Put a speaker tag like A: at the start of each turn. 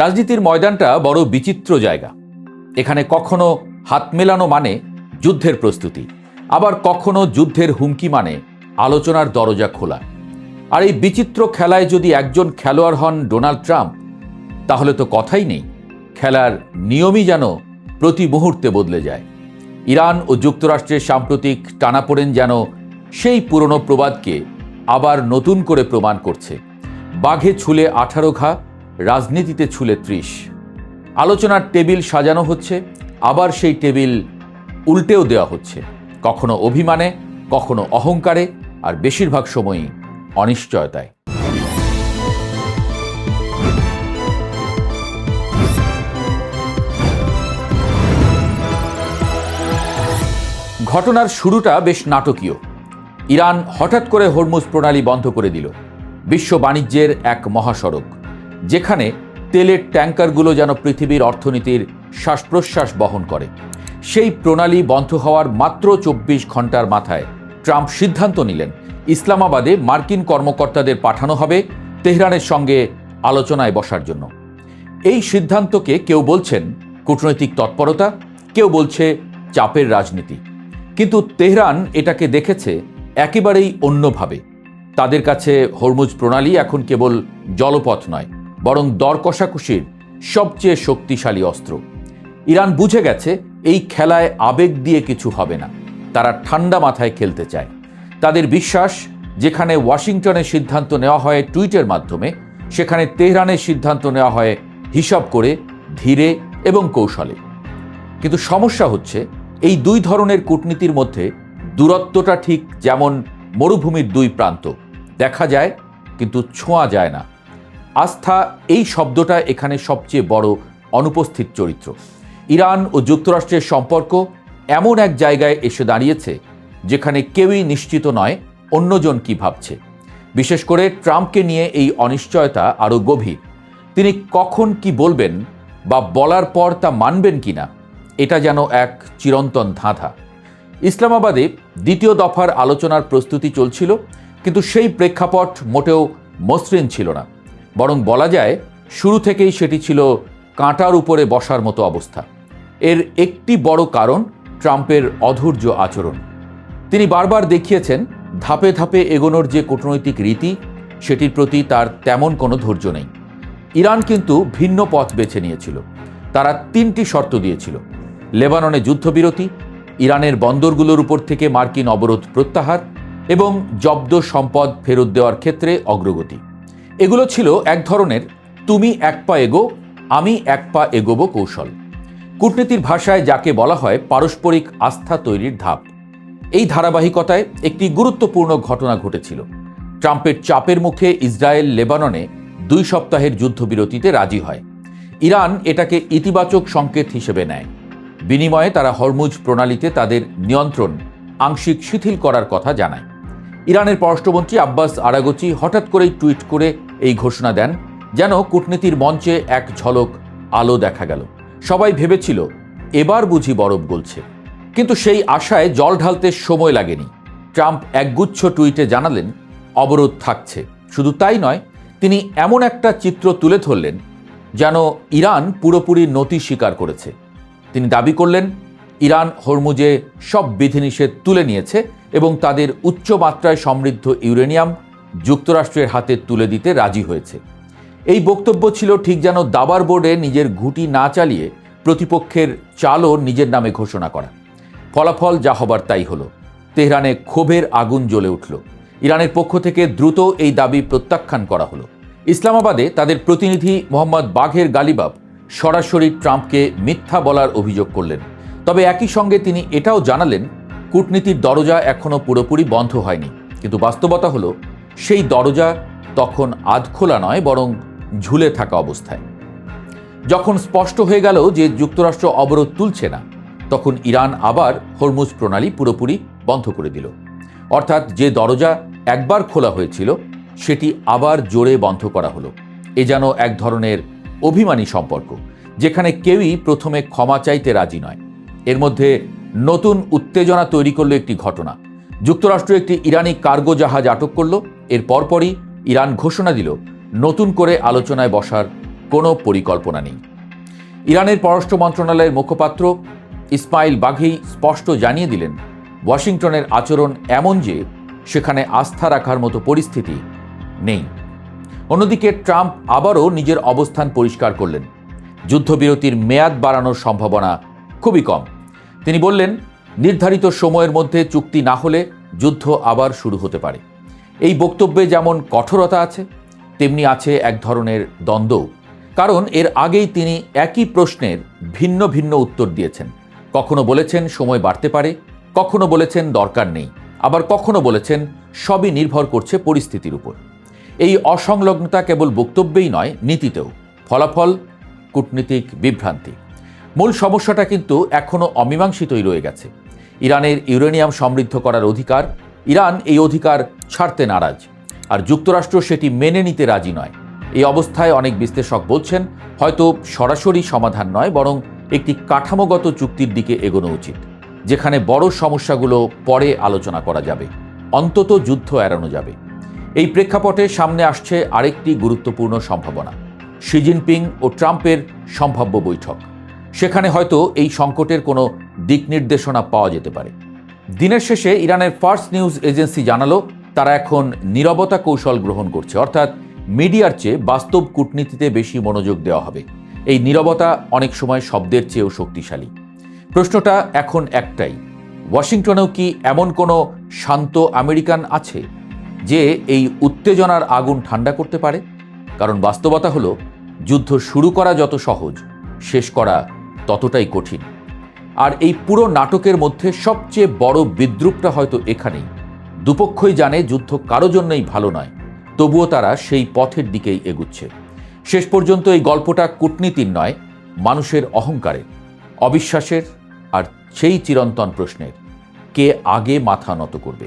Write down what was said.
A: রাজনীতির ময়দানটা বড় বিচিত্র জায়গা। এখানে কখনো হাত মেলানো মানে যুদ্ধের প্রস্তুতি, আবার কখনো যুদ্ধের হুমকি মানে আলোচনার দরজা খোলা। আর এই বিচিত্র খেলায় যদি একজন খেলোয়াড় হন ডোনাল্ড ট্রাম্প, তাহলে তো কথাই নেই, খেলার নিয়মই যেন প্রতি মুহূর্তে বদলে যায়। ইরান ও যুক্তরাষ্ট্রের সাম্প্রতিক টানাপোড়েন যেন সেই পুরনো প্রবাদকে আবার নতুন করে প্রমাণ করছে। বাঘে ছুলে 18 ঘা, রাজনীতিতে ছুলে 30। আলোচনার টেবিল সাজানো হচ্ছে, আবার সেই টেবিল উল্টেও দেওয়া হচ্ছে, কখনো অভিমানে, কখনো অহংকারে, আর বেশিরভাগ সময়ই অনিশ্চয়তায়। ঘটনার শুরুটা বেশ নাটকীয়। ইরান হঠাৎ করে হরমুজ প্রণালী বন্ধ করে দিল, বিশ্ব বাণিজ্যের এক মহাসড়ক, যেখানে তেলের ট্যাঙ্কারগুলো যেন পৃথিবীর অর্থনীতির শ্বাস প্রশ্বাস বহন করে। সেই প্রণালী বন্ধ হওয়ার মাত্র 24 ঘন্টার মাথায় ট্রাম্প সিদ্ধান্ত নিলেন ইসলামাবাদে মার্কিন কর্মকর্তাদের পাঠানো হবে তেহরানের সঙ্গে আলোচনায় বসার জন্য। এই সিদ্ধান্তকে কেউ বলছেন কূটনৈতিক তৎপরতা, কেউ বলছে চাপের রাজনীতি, কিন্তু তেহরান এটাকে দেখেছে একেবারেই অন্যভাবে। তাদের কাছে হরমুজ প্রণালী এখন কেবল জলপথ নয়, বরং দর কষাকষির সবচেয়ে শক্তিশালী অস্ত্র। ইরান বুঝে গেছে এই খেলায় আবেগ দিয়ে কিছু হবে না, তারা ঠান্ডা মাথায় খেলতে চায়। তাদের বিশ্বাস, যেখানে ওয়াশিংটনের সিদ্ধান্ত নেওয়া হয় টুইটের মাধ্যমে, সেখানে তেহরানের সিদ্ধান্ত নেওয়া হয় হিসাব করে, ধীরে এবং কৌশলে। কিন্তু সমস্যা হচ্ছে, এই দুই ধরনের কূটনীতির মধ্যে দূরত্বটা ঠিক যেমন মরুভূমির দুই প্রান্ত, দেখা যায় কিন্তু ছোঁয়া যায় না। আস্থা, এই শব্দটা এখানে সবচেয়ে বড় অনুপস্থিত চরিত্র। ইরান ও যুক্তরাষ্ট্রের সম্পর্ক এমন এক জায়গায় এসে দাঁড়িয়েছে যেখানে কেউই নিশ্চিত নয় অন্যজন কি ভাবছে। বিশেষ করে ট্রাম্পকে নিয়ে এই অনিশ্চয়তা আরও গভীর। তিনি কখন কি বলবেন বা বলার পর তা মানবেন কিনা, এটা যেন এক চিরন্তন ধাঁধা। ইসলামাবাদে দ্বিতীয় দফার আলোচনার প্রস্তুতি চলছিল, কিন্তু সেই প্রেক্ষাপট মোটেও মসৃণ ছিল না, বরং বলা যায় শুরু থেকেই সেটি ছিল কাঁটার উপরে বসার মতো অবস্থা। এর একটি বড় কারণ ট্রাম্পের অধৈর্য আচরণ। তিনি বারবার দেখিয়েছেন ধাপে ধাপে এগোনোর যে কূটনৈতিক রীতি, সেটির প্রতি তার তেমন কোনো ধৈর্য নেই। ইরান কিন্তু ভিন্ন পথ বেছে নিয়েছিল। তারা 3টি শর্ত দিয়েছিল: লেবাননে যুদ্ধবিরতি, ইরানের বন্দরগুলোর উপর থেকে মার্কিন অবরোধ প্রত্যাহার এবং জব্দ সম্পদ ফেরত দেওয়ার ক্ষেত্রে অগ্রগতি। এগুলো ছিল এক ধরনের তুমি এক পা এগো, আমি এক পা এগোবো কৌশল। কূটনীতির ভাষায় যাকে বলা হয় পারস্পরিক আস্থা তৈরির ধাপ। এই ধারাবাহিকতায় একটি গুরুত্বপূর্ণ ঘটনা ঘটেছিল। ট্রাম্পের চাপের মুখে ইসরায়েল লেবাননে 2 সপ্তাহের যুদ্ধবিরতিতে রাজি হয়। ইরান এটাকে ইতিবাচক সংকেত হিসেবে নেয়। বিনিময়ে তারা হরমুজ প্রণালীতে তাদের নিয়ন্ত্রণ আংশিক শিথিল করার কথা জানায়। ইরানের পররাষ্ট্রমন্ত্রী আব্বাস আরাগচি হঠাৎ করেই টুইট করে এই ঘোষণা দেন, যেন কূটনীতির মঞ্চে এক ঝলক আলো দেখা গেল। সবাই ভেবেছিল এবার বুঝি বরফ গলছে, কিন্তু সেই আশায় জল ঢালতে সময় লাগেনি। ট্রাম্প একগুচ্ছ টুইটে জানালেন অবরোধ থাকছে। শুধু তাই নয়, তিনি এমন একটা চিত্র তুলে ধরলেন যেন ইরান পুরোপুরি নতি স্বীকার করেছে। তিনি দাবি করলেন ইরান হরমুজে সব বিধিনিষেধ তুলে নিয়েছে এবং তাদের উচ্চ মাত্রায় সমৃদ্ধ ইউরেনিয়াম যুক্তরাষ্ট্রের হাতে তুলে দিতে রাজি হয়েছে। এই বক্তব্য ছিল ঠিক যেন দাবার বোর্ডে নিজের ঘুঁটি না চালিয়ে প্রতিপক্ষের চালও নিজের নামে ঘোষণা করা। ফলাফল যা হবার তাই হলো। তেহরানে ক্ষোভের আগুন জ্বলে উঠল। ইরানের পক্ষ থেকে দ্রুত এই দাবি প্রত্যাখ্যান করা হলো। ইসলামাবাদে তাদের প্রতিনিধি মোহাম্মদ বাঘের গালিবাব সরাসরি ট্রাম্পকে মিথ্যা বলার অভিযোগ করলেন। তবে একই সঙ্গে তিনি এটাও জানালেন কূটনীতির দরজা এখনও পুরোপুরি বন্ধ হয়নি, কিন্তু বাস্তবতা হলো সেই দরজা তখন আধখোলা নয়, বরং ঝুলে থাকা অবস্থায়। যখন স্পষ্ট হয়ে গেল যে যুক্তরাষ্ট্র অবরোধ তুলছে না, তখন ইরান আবার হরমুজ প্রণালী পুরোপুরি বন্ধ করে দিল। অর্থাৎ যে দরজা একবার খোলা হয়েছিল, সেটি আবার জোরে বন্ধ করা হলো। এ যেন এক ধরনের অভিমানী সম্পর্ক, যেখানে কেউই প্রথমে ক্ষমা চাইতে রাজি নয়। এর মধ্যে নতুন উত্তেজনা তৈরি করলো একটি ঘটনা। যুক্তরাষ্ট্র একটি ইরানি কার্গো জাহাজ আটক করল। এর পরপরই ইরান ঘোষণা দিল নতুন করে আলোচনায় বসার কোনো পরিকল্পনা নেই। ইরানের পররাষ্ট্র মন্ত্রণালয়ের মুখপাত্র ইসমাইল বাঘেই স্পষ্ট জানিয়ে দিলেন, ওয়াশিংটনের আচরণ এমন যে সেখানে আস্থা রাখার মতো পরিস্থিতি নেই। অন্যদিকে ট্রাম্প আবারও নিজের অবস্থান পরিষ্কার করলেন। যুদ্ধবিরতির মেয়াদ বাড়ানোর সম্ভাবনা খুবই কম। তিনি বললেন, নির্ধারিত সময়ের মধ্যে চুক্তি না হলে যুদ্ধ আবার শুরু হতে পারে। এই বক্তব্যে যেমন কঠোরতা আছে, তেমনি আছে এক ধরনের দ্বন্দ্ব। কারণ এর আগেই তিনি একই প্রশ্নের ভিন্ন ভিন্ন উত্তর দিয়েছেন। কখনো বলেছেন সময় বাড়তে পারে, কখনো বলেছেন দরকার নেই, আবার কখনো বলেছেন সবই নির্ভর করছে পরিস্থিতির উপর। এই অসংলগ্নতা কেবল বক্তব্যেই নয়, নীতিতেও। ফলাফল কূটনীতিক বিভ্রান্তি। মূল সমস্যাটা কিন্তু এখনও অমীমাংসিতই রয়ে গেছে। ইরানের ইউরেনিয়াম সমৃদ্ধ করার অধিকার। ইরান এই অধিকার ছাড়তে নারাজ, আর যুক্তরাষ্ট্র সেটি মেনে নিতে রাজি নয়। এই অবস্থায় অনেক বিশ্লেষক বলছেন, হয়তো সরাসরি সমাধান নয়, বরং একটি কাঠামোগত চুক্তির দিকে এগোনো উচিত, যেখানে বড় সমস্যাগুলো পরে আলোচনা করা যাবে, অন্তত যুদ্ধ এড়ানো যাবে। এই প্রেক্ষাপটে সামনে আসছে আরেকটি গুরুত্বপূর্ণ সম্ভাবনা, শি জিনপিং ও ট্রাম্পের সম্ভাব্য বৈঠক। সেখানে হয়তো এই সংকটের কোনো দিক নির্দেশনা পাওয়া যেতে পারে। দিনের শেষে ইরানের ফার্স্ট নিউজ এজেন্সি জানালো, তারা এখন নীরবতা কৌশল গ্রহণ করছে, অর্থাৎ মিডিয়ার চেয়ে বাস্তব কূটনীতিতে বেশি মনোযোগ দেওয়া হবে। এই নীরবতা অনেক সময় শব্দের চেয়েও শক্তিশালী। প্রশ্নটা এখন একটাই, ওয়াশিংটনেও কি এমন কোনো শান্ত আমেরিকান আছে যে এই উত্তেজনার আগুন ঠান্ডা করতে পারে? কারণ বাস্তবতা হলো, যুদ্ধ শুরু করা যত সহজ, শেষ করা ততটাই কঠিন। আর এই পুরো নাটকের মধ্যে সবচেয়ে বড় বিদ্রূপটা হয়তো এখানেই। দুপক্ষই জানে যুদ্ধ কারো জন্যই ভালো নয়, তবুও তারা সেই পথের দিকেই এগুচ্ছে। শেষ পর্যন্ত এই গল্পটা কূটনীতির নয়, মানুষের অহংকারের, অবিশ্বাসের, আর সেই চিরন্তন প্রশ্নের, কে আগে মাথা নত করবে।